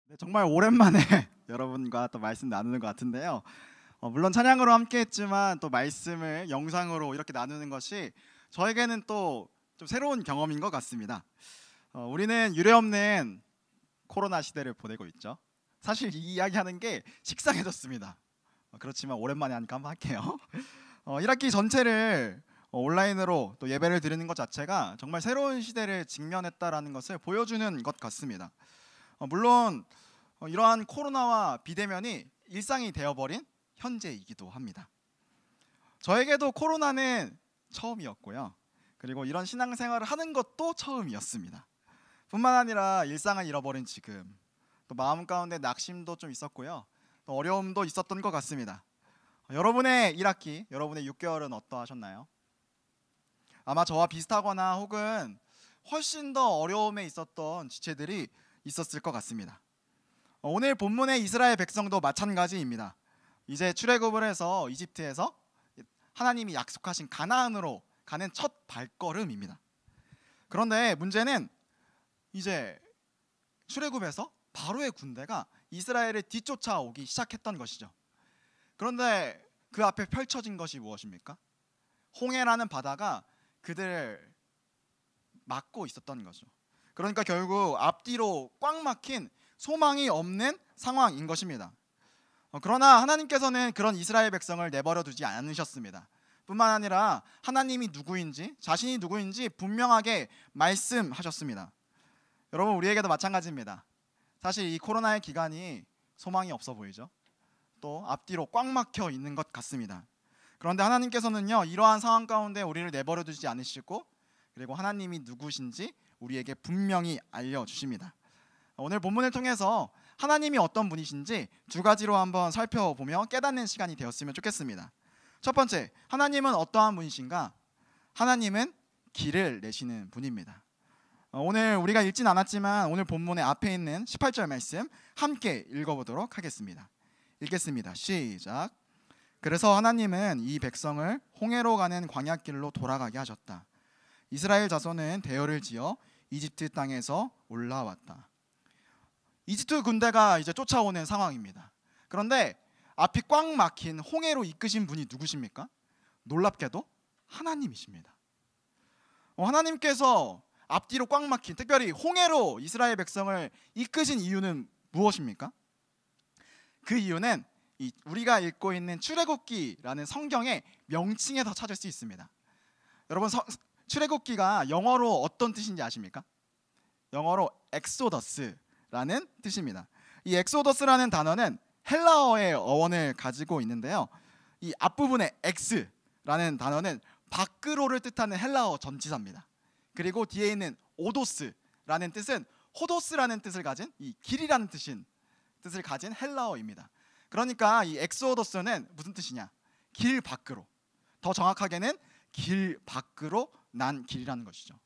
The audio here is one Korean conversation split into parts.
네, 정말 오랜만에 여러분과 또 말씀 나누는 것 같은데요. 물론 찬양으로 함께했지만 또 말씀을 영상으로 이렇게 나누는 것이 저에게는 또 좀 새로운 경험인 것 같습니다. 우리는 유례없는 코로나 시대를 보내고 있죠. 사실 이 이야기하는 게 식상해졌습니다. 그렇지만 오랜만에 하니까 한번 할게요. 1학기 전체를 온라인으로 또 예배를 드리는 것 자체가 정말 새로운 시대를 직면했다라는 것을 보여주는 것 같습니다. 물론 이러한 코로나와 비대면이 일상이 되어버린 현재이기도 합니다. 저에게도 코로나는 처음이었고요. 그리고 이런 신앙생활을 하는 것도 처음이었습니다. 뿐만 아니라 일상을 잃어버린 지금 또 마음 가운데 낙심도 좀 있었고요. 또 어려움도 있었던 것 같습니다. 여러분의 1학기, 여러분의 6개월은 어떠하셨나요? 아마 저와 비슷하거나 혹은 훨씬 더 어려움에 있었던 지체들이 있었을 것 같습니다. 오늘 본문의 이스라엘 백성도 마찬가지입니다. 이제 출애굽을 해서 이집트에서 하나님이 약속하신 가나안으로 가는 첫 발걸음입니다. 그런데 문제는 이제 출애굽에서 바로의 군대가 이스라엘을 뒤쫓아오기 시작했던 것이죠. 그런데 그 앞에 펼쳐진 것이 무엇입니까? 홍해라는 바다가 그들을 막고 있었던 거죠. 그러니까 결국 앞뒤로 꽉 막힌 소망이 없는 상황인 것입니다. 그러나 하나님께서는 그런 이스라엘 백성을 내버려 두지 않으셨습니다. 뿐만 아니라 하나님이 누구인지, 자신이 누구인지 분명하게 말씀하셨습니다. 여러분, 우리에게도 마찬가지입니다. 사실 이 코로나의 기간이 소망이 없어 보이죠. 또 앞뒤로 꽉 막혀 있는 것 같습니다. 그런데 하나님께서는요, 이러한 상황 가운데 우리를 내버려 두지 않으시고, 그리고 하나님이 누구신지 우리에게 분명히 알려주십니다. 오늘 본문을 통해서 하나님이 어떤 분이신지 두 가지로 한번 살펴보며 깨닫는 시간이 되었으면 좋겠습니다. 첫 번째, 하나님은 어떠한 분이신가? 하나님은 길을 내시는 분입니다. 오늘 우리가 읽진 않았지만 오늘 본문의 앞에 있는 18절 말씀 함께 읽어보도록 하겠습니다. 읽겠습니다. 시작. 그래서 하나님은 이 백성을 홍해로 가는 광야길로 돌아가게 하셨다. 이스라엘 자손은 대열을 지어 이집트 땅에서 올라왔다. 이집트 군대가 이제 쫓아오는 상황입니다. 그런데 앞이 꽉 막힌 홍해로 이끄신 분이 누구십니까? 놀랍게도 하나님이십니다. 하나님께서 앞뒤로 꽉 막힌, 특별히 홍해로 이스라엘 백성을 이끄신 이유는 무엇입니까? 그 이유는 우리가 읽고 있는 출애굽기라는 성경의 명칭에서 찾을 수 있습니다. 여러분, 출애굽기가 영어로 어떤 뜻인지 아십니까? 영어로 엑소더스라는 뜻입니다. 이 엑소더스라는 단어는 헬라어의 어원을 가지고 있는데요. 이 앞부분의 X라는 단어는 밖으로를 뜻하는 헬라어 전치사입니다. 그리고 뒤에 있는 오도스라는 뜻은 호도스라는 뜻을 가진 이 길이라는 뜻을 가진 헬라어입니다. 그러니까 이 엑소더스는 무슨 뜻이냐? 길 밖으로. 더 정확하게는 길 밖으로 난 길이라는 것이죠.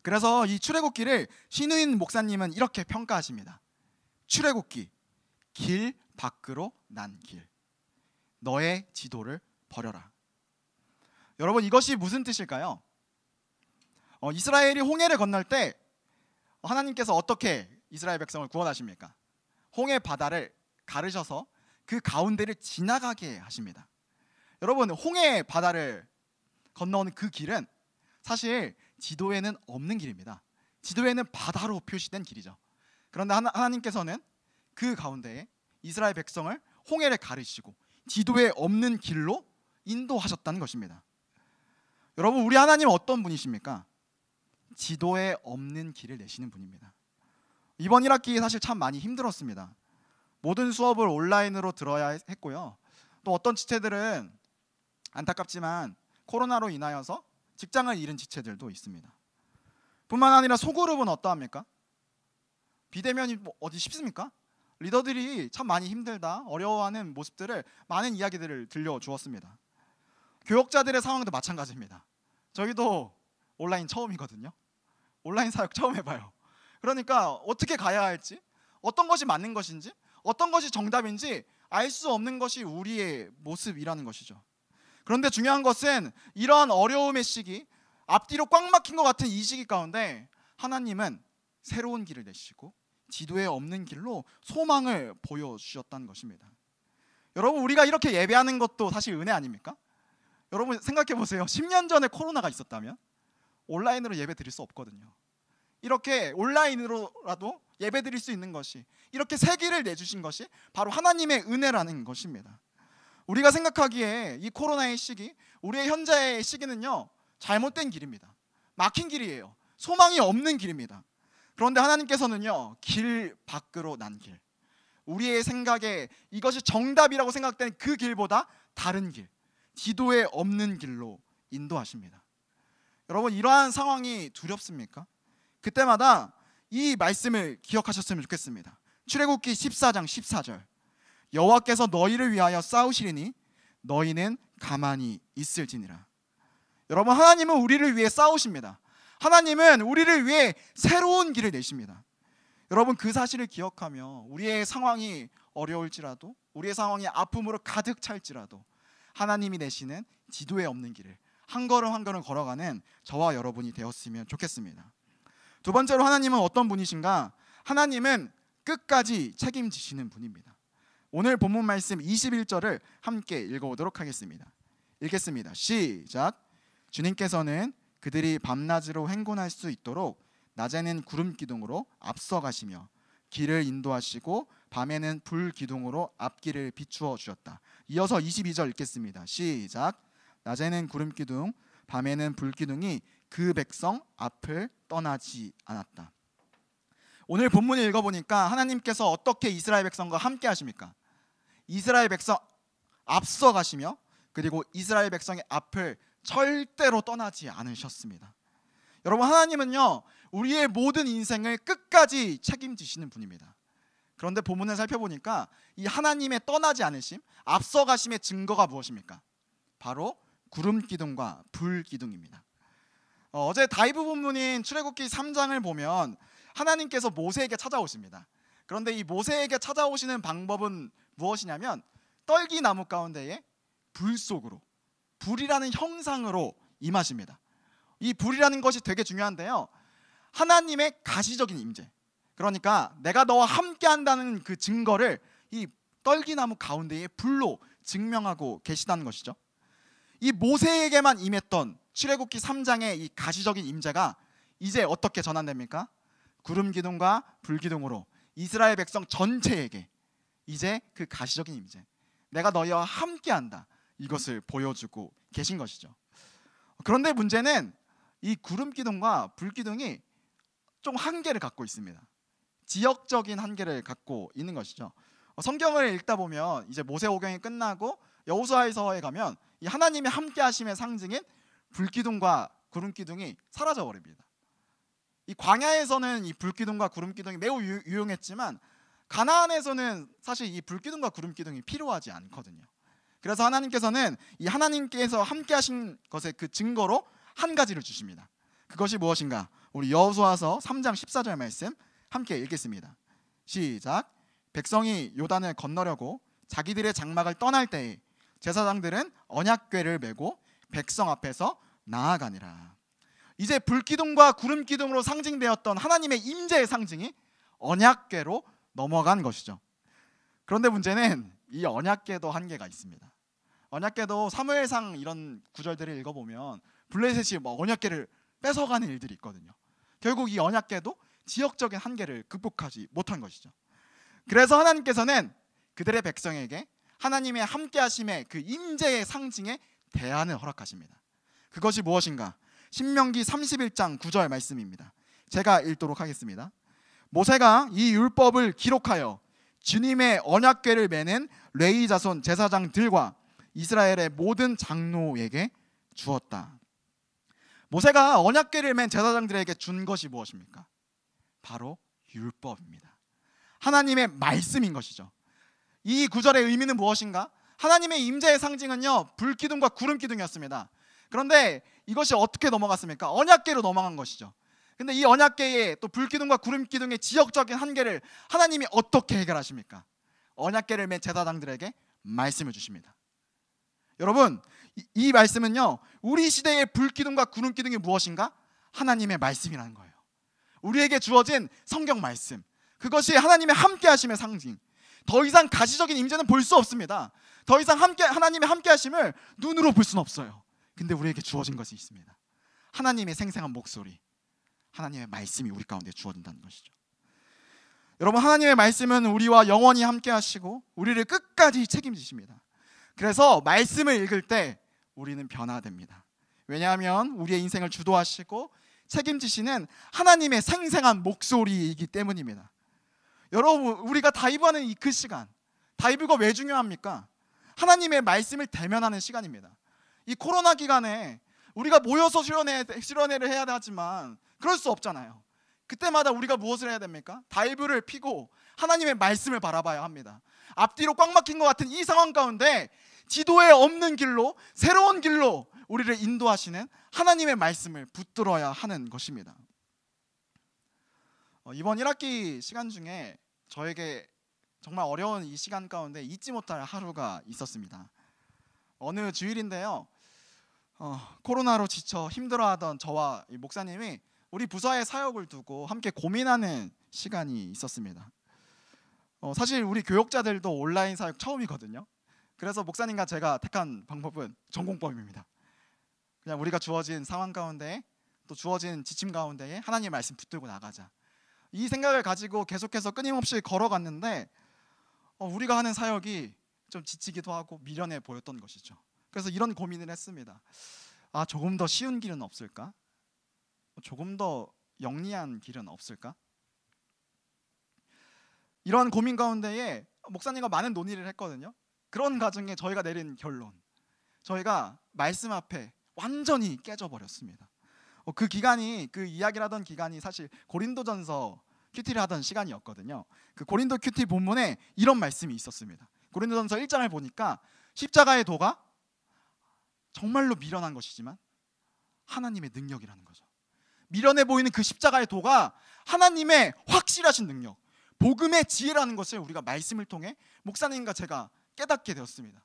그래서 이 출애굽기를 신우인 목사님은 이렇게 평가하십니다. 출애굽기, 길 밖으로 난 길. 너의 지도를 버려라. 여러분, 이것이 무슨 뜻일까요? 이스라엘이 홍해를 건널 때 하나님께서 어떻게 이스라엘 백성을 구원하십니까? 홍해 바다를 가르셔서 그 가운데를 지나가게 하십니다. 여러분, 홍해 바다를 건너오는 그 길은 사실 지도에는 없는 길입니다. 지도에는 바다로 표시된 길이죠. 그런데 하나님께서는 그 가운데에 이스라엘 백성을 홍해를 가르시고 지도에 없는 길로 인도하셨다는 것입니다. 여러분, 우리 하나님은 어떤 분이십니까? 지도에 없는 길을 내시는 분입니다. 이번 1학기 사실 참 많이 힘들었습니다. 모든 수업을 온라인으로 들어야 했고요. 또 어떤 지체들은 안타깝지만 코로나로 인하여서 직장을 잃은 지체들도 있습니다. 뿐만 아니라 소그룹은 어떠합니까? 비대면이 어디 쉽습니까? 리더들이 참 많이 힘들다, 어려워하는 모습들을, 많은 이야기들을 들려주었습니다. 교역자들의 상황도 마찬가지입니다. 저희도 온라인 처음이거든요. 온라인 사역 처음 해봐요. 그러니까 어떻게 가야 할지, 어떤 것이 맞는 것인지, 어떤 것이 정답인지 알 수 없는 것이 우리의 모습이라는 것이죠. 그런데 중요한 것은 이러한 어려움의 시기, 앞뒤로 꽉 막힌 것 같은 이 시기 가운데 하나님은 새로운 길을 내시고 지도에 없는 길로 소망을 보여주셨다는 것입니다. 여러분, 우리가 이렇게 예배하는 것도 사실 은혜 아닙니까? 여러분 생각해 보세요. 10년 전에 코로나가 있었다면 온라인으로 예배 드릴 수 없거든요. 이렇게 온라인으로라도 예배 드릴 수 있는 것이, 이렇게 새 길을 내주신 것이 바로 하나님의 은혜라는 것입니다. 우리가 생각하기에 이 코로나의 시기, 우리의 현재의 시기는요, 잘못된 길입니다. 막힌 길이에요. 소망이 없는 길입니다. 그런데 하나님께서는요, 길 밖으로 난 길, 우리의 생각에 이것이 정답이라고 생각된 그 길보다 다른 길, 지도에 없는 길로 인도하십니다. 여러분, 이러한 상황이 두렵습니까? 그때마다 이 말씀을 기억하셨으면 좋겠습니다. 출애굽기 14장 14절, 여호와께서 너희를 위하여 싸우시리니 너희는 가만히 있을지니라. 여러분, 하나님은 우리를 위해 싸우십니다. 하나님은 우리를 위해 새로운 길을 내십니다. 여러분, 그 사실을 기억하며 우리의 상황이 어려울지라도, 우리의 상황이 아픔으로 가득 찰지라도 하나님이 내시는 지도에 없는 길을 한 걸음 한 걸음 걸어가는 저와 여러분이 되었으면 좋겠습니다. 두 번째로, 하나님은 어떤 분이신가? 하나님은 끝까지 책임지시는 분입니다. 오늘 본문 말씀 21절을 함께 읽어보도록 하겠습니다. 읽겠습니다. 시작. 주님께서는 그들이 밤낮으로 행군할 수 있도록 낮에는 구름 기둥으로 앞서가시며 길을 인도하시고 밤에는 불 기둥으로 앞길을 비추어 주셨다. 이어서 22절 읽겠습니다. 시작. 낮에는 구름 기둥, 밤에는 불 기둥이 그 백성 앞을 떠나지 않았다. 오늘 본문을 읽어보니까 하나님께서 어떻게 이스라엘 백성과 함께 하십니까? 이스라엘 백성 앞서 가시며, 그리고 이스라엘 백성의 앞을 절대로 떠나지 않으셨습니다. 여러분, 하나님은요, 우리의 모든 인생을 끝까지 책임지시는 분입니다. 그런데 본문을 살펴보니까 이 하나님의 떠나지 않으심, 앞서 가심의 증거가 무엇입니까? 바로 구름 기둥과 불 기둥입니다. 어제 다이브 본문인 출애굽기 3장을 보면 하나님께서 모세에게 찾아오십니다. 그런데 이 모세에게 찾아오시는 방법은 무엇이냐면 떨기나무 가운데에 불 속으로, 불이라는 형상으로 임하십니다. 이 불이라는 것이 되게 중요한데요, 하나님의 가시적인 임재, 그러니까 내가 너와 함께 한다는 그 증거를 이 떨기나무 가운데에 불로 증명하고 계시다는 것이죠. 이 모세에게만 임했던 출애굽기 3장의 이 가시적인 임재가 이제 어떻게 전환됩니까? 구름 기둥과 불 기둥으로 이스라엘 백성 전체에게 이제 그 가시적인 임재, 내가 너희와 함께한다, 이것을 보여주고 계신 것이죠. 그런데 문제는 이 구름 기둥과 불 기둥이 좀 한계를 갖고 있습니다. 지역적인 한계를 갖고 있는 것이죠. 성경을 읽다 보면 이제 모세오경이 끝나고 여호수아서에 가면 이 하나님의 함께하심의 상징인 불기둥과 구름기둥이 사라져 버립니다. 이 광야에서는 이 불기둥과 구름기둥이 매우 유용했지만 가나안에서는 사실 이 불기둥과 구름기둥이 필요하지 않거든요. 그래서 하나님께서는 이 하나님께서 함께하신 것의 그 증거로 한 가지를 주십니다. 그것이 무엇인가? 우리 여호수아서 3장 14절 말씀 함께 읽겠습니다. 시작. 백성이 요단을 건너려고 자기들의 장막을 떠날 때에 제사장들은 언약궤를 메고 백성 앞에서 나아가니라. 이제 불기둥과 구름기둥으로 상징되었던 하나님의 임재의 상징이 언약궤로 넘어간 것이죠. 그런데 문제는 이 언약궤도 한계가 있습니다. 언약궤도 사무엘상 이런 구절들을 읽어보면 블레셋이 언약궤를 뺏어가는 일들이 있거든요. 결국 이 언약궤도 지역적인 한계를 극복하지 못한 것이죠. 그래서 하나님께서는 그들의 백성에게 하나님의 함께하심의 그 임재의 상징의 대안을 허락하십니다. 그것이 무엇인가? 신명기 31장 9절 말씀입니다. 제가 읽도록 하겠습니다. 모세가 이 율법을 기록하여 주님의 언약궤를 매는 레위 자손 제사장들과 이스라엘의 모든 장로에게 주었다. 모세가 언약궤를 맨 제사장들에게 준 것이 무엇입니까? 바로 율법입니다. 하나님의 말씀인 것이죠. 이 구절의 의미는 무엇인가? 하나님의 임재의 상징은요, 불기둥과 구름기둥이었습니다. 그런데 이것이 어떻게 넘어갔습니까? 언약궤로 넘어간 것이죠. 근데 이 언약궤의 또 불기둥과 구름기둥의 지역적인 한계를 하나님이 어떻게 해결하십니까? 언약궤를 맨 제사장들에게 말씀을 주십니다. 여러분, 이 말씀은요, 우리 시대의 불기둥과 구름기둥이 무엇인가? 하나님의 말씀이라는 거예요. 우리에게 주어진 성경 말씀, 그것이 하나님의 함께 하심의 상징. 더 이상 가시적인 임재는 볼 수 없습니다. 더 이상 하나님의 함께 하심을 눈으로 볼 수는 없어요. 근데 우리에게 주어진 것이 있습니다. 하나님의 생생한 목소리, 하나님의 말씀이 우리 가운데 주어진다는 것이죠. 여러분, 하나님의 말씀은 우리와 영원히 함께 하시고 우리를 끝까지 책임지십니다. 그래서 말씀을 읽을 때 우리는 변화됩니다. 왜냐하면 우리의 인생을 주도하시고 책임지시는 하나님의 생생한 목소리이기 때문입니다. 여러분, 우리가 다이브하는 그 시간, 다이브가 왜 중요합니까? 하나님의 말씀을 대면하는 시간입니다. 이 코로나 기간에 우리가 모여서 수련회를 해야 하지만 그럴 수 없잖아요. 그때마다 우리가 무엇을 해야 됩니까? 다이브를 피고 하나님의 말씀을 바라봐야 합니다. 앞뒤로 꽉 막힌 것 같은 이 상황 가운데 지도에 없는 길로, 새로운 길로 우리를 인도하시는 하나님의 말씀을 붙들어야 하는 것입니다. 이번 1학기 시간 중에 저에게 정말 어려운 이 시간 가운데 잊지 못할 하루가 있었습니다. 어느 주일인데요, 코로나로 지쳐 힘들어하던 저와 이 목사님이 우리 부서의 사역을 두고 함께 고민하는 시간이 있었습니다. 사실 우리 교역자들도 온라인 사역 처음이거든요. 그래서 목사님과 제가 택한 방법은 전공법입니다. 그냥 우리가 주어진 상황 가운데, 또 주어진 지침 가운데에 하나님의 말씀 붙들고 나가자, 이 생각을 가지고 계속해서 끊임없이 걸어갔는데 우리가 하는 사역이 좀 지치기도 하고 미련해 보였던 것이죠. 그래서 이런 고민을 했습니다. 조금 더 쉬운 길은 없을까? 조금 더 영리한 길은 없을까? 이런 고민 가운데에 목사님과 많은 논의를 했거든요. 그런 과정에 저희가 내린 결론, 저희가 말씀 앞에 완전히 깨져버렸습니다. 그 기간이, 그 이야기를 하던 기간이 사실 고린도전서 큐티를 하던 시간이었거든요. 그 고린도 큐티 본문에 이런 말씀이 있었습니다. 고린도전서 1장을 보니까 십자가의 도가 정말로 미련한 것이지만 하나님의 능력이라는 거죠. 미련해 보이는 그 십자가의 도가 하나님의 확실하신 능력, 복음의 지혜라는 것을 우리가 말씀을 통해 목사님과 제가 깨닫게 되었습니다.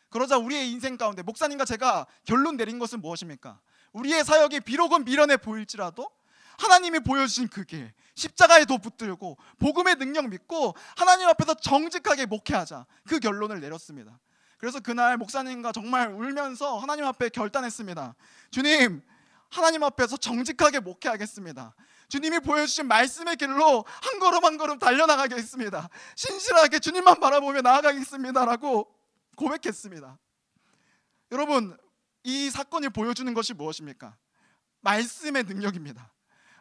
그러자 우리의 인생 가운데 목사님과 제가 결론 내린 것은 무엇입니까? 우리의 사역이 비록은 미련해 보일지라도 하나님이 보여주신 그 길, 십자가에 도 붙들고 복음의 능력 믿고 하나님 앞에서 정직하게 목회하자, 그 결론을 내렸습니다. 그래서 그날 목사님과 정말 울면서 하나님 앞에 결단했습니다. 주님, 하나님 앞에서 정직하게 목회하겠습니다. 주님이 보여주신 말씀의 길로 한 걸음 한 걸음 달려나가겠습니다. 신실하게 주님만 바라보며 나아가겠습니다 라고 고백했습니다. 여러분, 이 사건이 보여주는 것이 무엇입니까? 말씀의 능력입니다.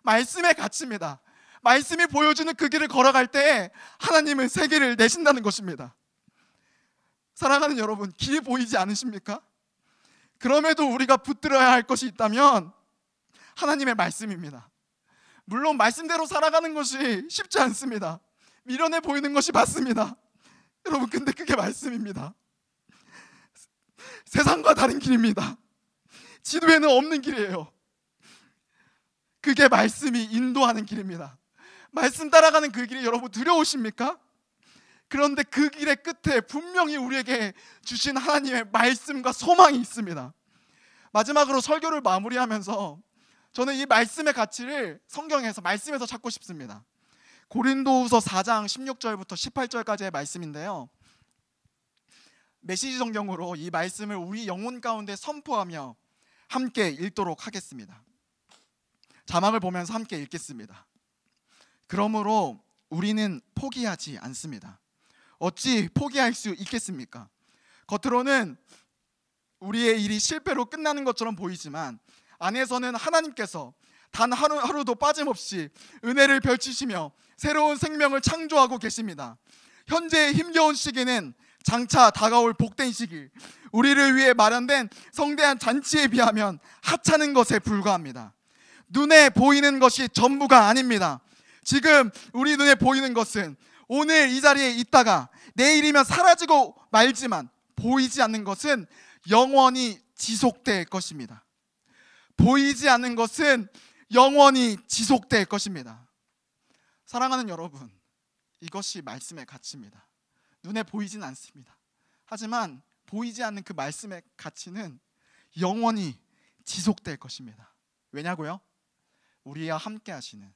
말씀의 가치입니다. 말씀이 보여주는 그 길을 걸어갈 때 하나님은 새 길을 내신다는 것입니다. 사랑하는 여러분, 길이 보이지 않으십니까? 그럼에도 우리가 붙들어야 할 것이 있다면 하나님의 말씀입니다. 물론 말씀대로 살아가는 것이 쉽지 않습니다. 미련해 보이는 것이 맞습니다. 여러분, 근데 그게 말씀입니다. 세상과 다른 길입니다. 지도에는 없는 길이에요. 그게 말씀이 인도하는 길입니다. 말씀 따라가는 그 길이 여러분 두려우십니까? 그런데 그 길의 끝에 분명히 우리에게 주신 하나님의 말씀과 소망이 있습니다. 마지막으로 설교를 마무리하면서 저는 이 말씀의 가치를 성경에서, 말씀에서 찾고 싶습니다. 고린도후서 4장 16절부터 18절까지의 말씀인데요, 메시지 성경으로 이 말씀을 우리 영혼 가운데 선포하며 함께 읽도록 하겠습니다. 자막을 보면서 함께 읽겠습니다. 그러므로 우리는 포기하지 않습니다. 어찌 포기할 수 있겠습니까? 겉으로는 우리의 일이 실패로 끝나는 것처럼 보이지만 안에서는 하나님께서 단 하루도 빠짐없이 은혜를 펼치시며 새로운 생명을 창조하고 계십니다. 현재의 힘겨운 시기는 장차 다가올 복된 시기, 우리를 위해 마련된 성대한 잔치에 비하면 하찮은 것에 불과합니다. 눈에 보이는 것이 전부가 아닙니다. 지금 우리 눈에 보이는 것은 오늘 이 자리에 있다가 내일이면 사라지고 말지만 보이지 않는 것은 영원히 지속될 것입니다. 보이지 않는 것은 영원히 지속될 것입니다. 사랑하는 여러분, 이것이 말씀의 가치입니다. 눈에 보이진 않습니다. 하지만 보이지 않는 그 말씀의 가치는 영원히 지속될 것입니다. 왜냐고요? 우리와 함께 하시는,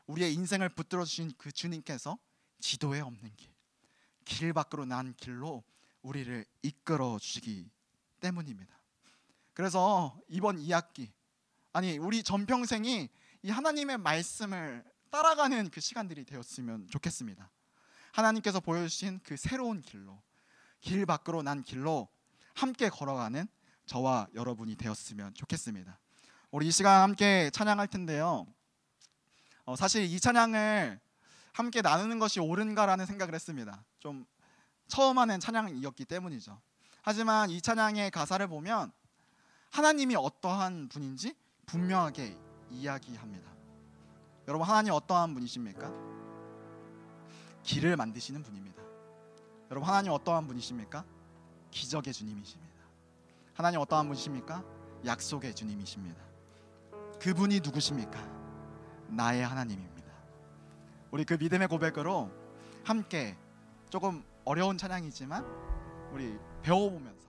우리의 인생을 붙들어 주신 그 주님께서 지도에 없는 길 밖으로 난 길로 우리를 이끌어 주시기 때문입니다. 그래서 이번 2학기, 아니 우리 전평생이 이 하나님의 말씀을 따라가는 그 시간들이 되었으면 좋겠습니다. 하나님께서 보여주신 그 새로운 길로, 길 밖으로 난 길로 함께 걸어가는 저와 여러분이 되었으면 좋겠습니다. 우리 이 시간 함께 찬양할 텐데요, 사실 이 찬양을 함께 나누는 것이 옳은가라는 생각을 했습니다. 좀 처음 하는 찬양이었기 때문이죠. 하지만 이 찬양의 가사를 보면 하나님이 어떠한 분인지 분명하게 이야기합니다. 여러분, 하나님 어떠한 분이십니까? 길을 만드시는 분입니다. 여러분, 하나님 어떠한 분이십니까? 기적의 주님이십니다. 하나님 어떠한 분이십니까? 약속의 주님이십니다. 그분이 누구십니까? 나의 하나님입니다. 우리 그 믿음의 고백으로 함께 조금 어려운 찬양이지만 우리 배워보면서